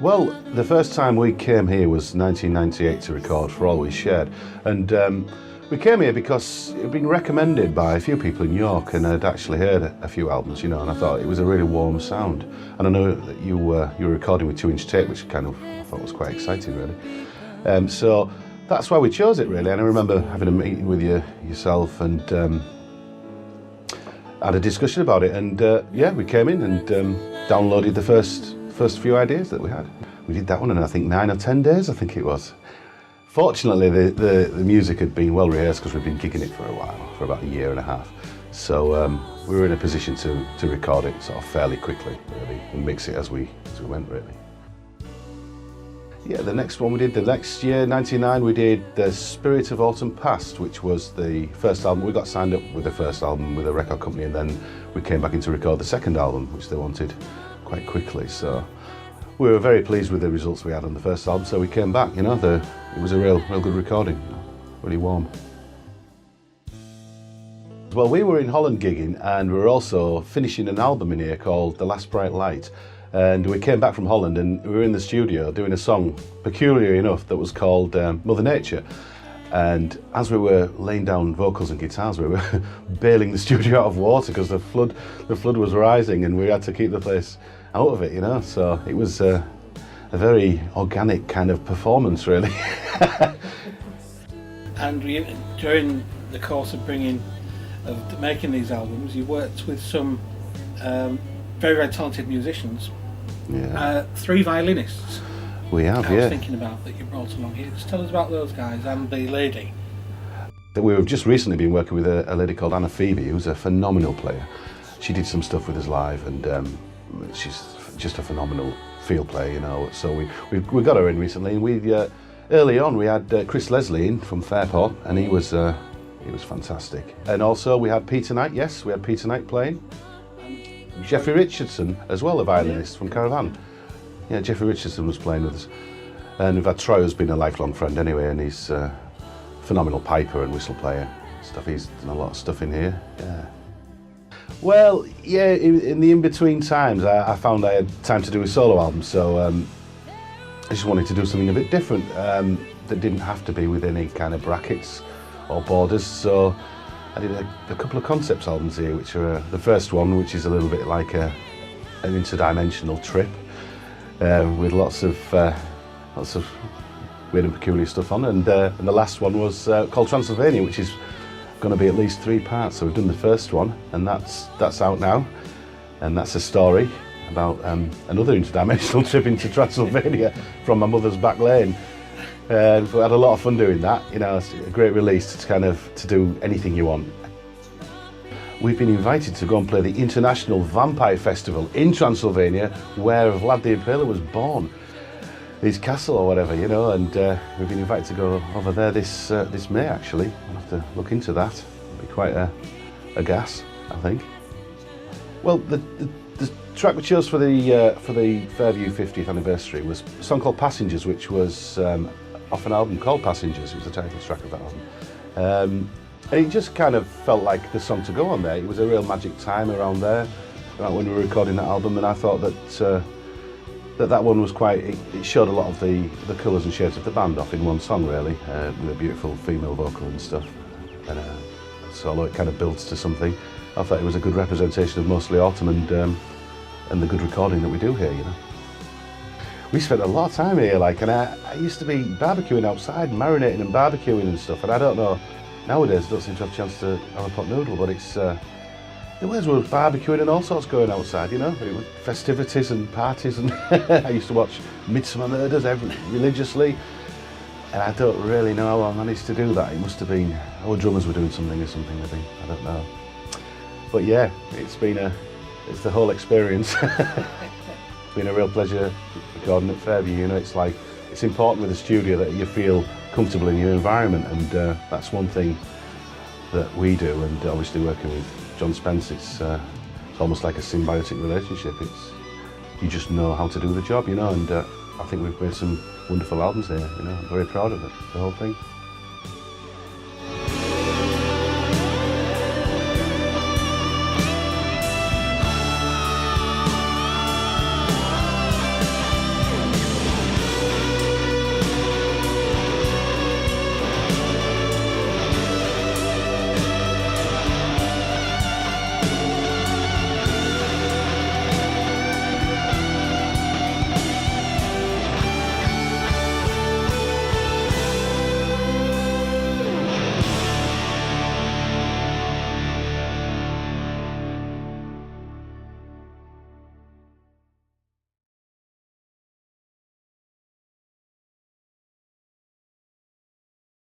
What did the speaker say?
Well, the first time we came here was 1998 to record For All We Shared, and we came here because it had been recommended by a few people in York, and I'd actually heard a few albums, you know, and I thought it was a really warm sound. And I know that you were recording with 2-inch tape, which kind of I thought was quite exciting, really. So that's why we chose it, really. And I remember having a meeting with yourself and had a discussion about it, and yeah, we came in and downloaded the first few ideas that we had. We did that one in I think 9 or 10 days, I think it was. Fortunately, the music had been well rehearsed because we'd been gigging it for a while, for about a year and a half. So we were in a position to record it sort of fairly quickly, really, and mix it as we went, really. Yeah, the next one we did, the next year, 99, we did The Spirit of Autumn Past, which was the first album. We got signed up with the first album with a record company, and then we came back in to record the second album, which they wanted quite quickly. So we were very pleased with the results we had on the first album, so we came back, you know. It was a real good recording, really warm. Well, we were in Holland gigging, and we were also finishing an album in here called The Last Bright Light. And we came back from Holland and we were in the studio doing a song, peculiar enough, that was called Mother Nature. And as we were laying down vocals and guitars, we were bailing the studio out of water because the flood was rising, and we had to keep the place out of it, you know. So it was a very organic kind of performance, really. And during the course of making these albums, you worked with some very, very talented musicians. Yeah. 3 violinists. We have, I was thinking about that you brought along here. Just tell us about those guys and the lady. We've just recently been working with a lady called Autumn-Fairview, who's a phenomenal player. She did some stuff with us live, and she's just a phenomenal field player, you know. So we got her in recently, and early on we had Chris Leslie in from Fairport, and he was fantastic. And also we had Peter Knight. Yes, we had Peter Knight playing. Jeffrey Richardson as well, a violinist from Caravan. Yeah, Jeffrey Richardson was playing with us. And we've had Troy, who's been a lifelong friend anyway, and he's a phenomenal piper and whistle player. He's done a lot of stuff in here. Yeah. Well, yeah, in the in-between times, I found I had time to do a solo album, so I just wanted to do something a bit different that didn't have to be with any kind of brackets or borders. So I did a couple of concept albums here, which are the first one, which is a little bit like an interdimensional trip with lots of weird and peculiar stuff on, and the last one was called Transylvania, which is going to be at least 3 parts. So we've done the first one, and that's out now, and that's a story about another interdimensional trip into Transylvania from my mother's back lane. We had a lot of fun doing that, you know. It's a great release to do anything you want. We've been invited to go and play the International Vampire Festival in Transylvania, where Vlad the Impaler was born, his castle or whatever, you know, and we've been invited to go over there this May, actually. We'll have to look into that. It'll be quite a gas, I think. Well, the track we chose for the Fairview 50th anniversary was a song called Passengers, which was off an album called Passengers. It was the title track of that album. And it just kind of felt like the song to go on there. It was a real magic time around there, around when we were recording that album, and I thought that that one was it showed a lot of the colours and shades of the band off in one song, really, with a beautiful female vocal and stuff. And so although it kind of builds to something, I thought it was a good representation of mostly Autumn and the good recording that we do here, you know. We spent a lot of time here, like, and I used to be barbecuing outside, marinating and barbecuing and stuff, and I don't know, nowadays I don't seem to have a chance to have a pot noodle, but it's, there was barbecuing and all sorts going outside, you know. It was festivities and parties, and I used to watch Midsummer Murders religiously, and I don't really know how I managed to do that. It must have been, our drummers were doing something or something, I think, I don't know. But yeah, it's the whole experience. It's been a real pleasure recording at Fairview, you know. It's important with a studio that you feel comfortable in your environment, and that's one thing that we do, and obviously working with John Spence, it's almost like a symbiotic relationship. You just know how to do the job, you know, and I think we've made some wonderful albums here, you know. I'm very proud of it, the whole thing.